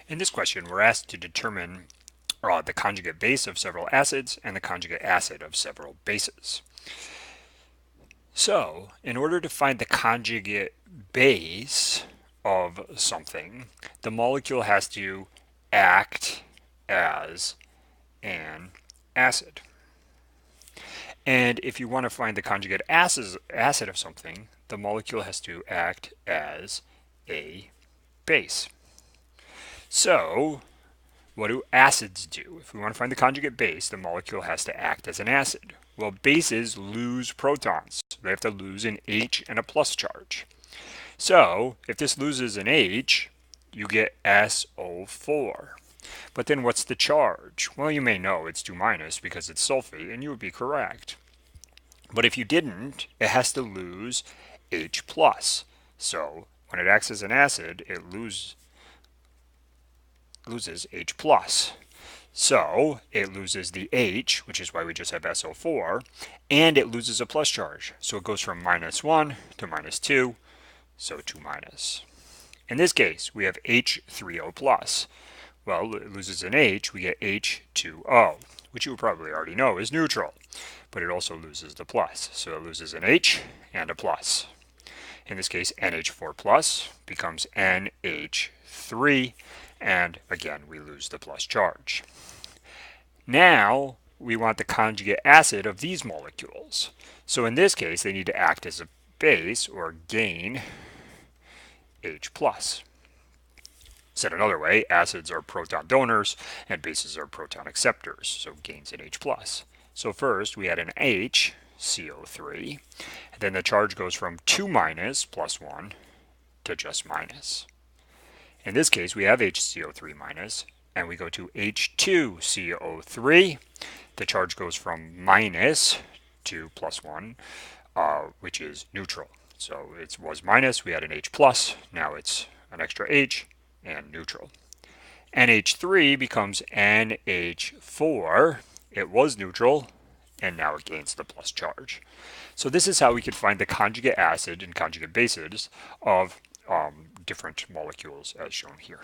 In this question, we're asked to determine the conjugate base of several acids and the conjugate acid of several bases. So, in order to find the conjugate base of something, the molecule has to act as an acid. And if you want to find the conjugate acid of something, the molecule has to act as a base. So, what do acids do? If we want to find the conjugate base, the molecule has to act as an acid. Well, bases lose protons. They have to lose an H and a plus charge. So, if this loses an H, you get SO4. But then what's the charge? Well, you may know it's 2 minus because it's sulfate, and you would be correct. But if you didn't, it has to lose H plus. So, when it acts as an acid, it loses H plus. So it loses the H, which is why we just have SO4, and it loses a plus charge. So it goes from -1 to -2, so 2 minus. In this case, we have H3O plus. Well, it loses an H, we get H2O, which you probably already know is neutral, but it also loses the plus. So it loses an H and a plus. In this case, NH4 plus becomes NH3, and again, we lose the plus charge. Now, we want the conjugate acid of these molecules. So in this case, they need to act as a base or gain H plus. Said another way, acids are proton donors and bases are proton acceptors, so gains an H plus. So first, we add an H, CO3, and then the charge goes from 2 minus plus 1 to just minus. In this case, we have HCO3 minus, and we go to H2CO3. The charge goes from minus to plus 1, which is neutral. So it was minus, we had an H plus, now it's an extra H and neutral. NH3 becomes NH4. It was neutral, and now it gains the plus charge. So this is how we could find the conjugate acid and conjugate bases of different molecules as shown here.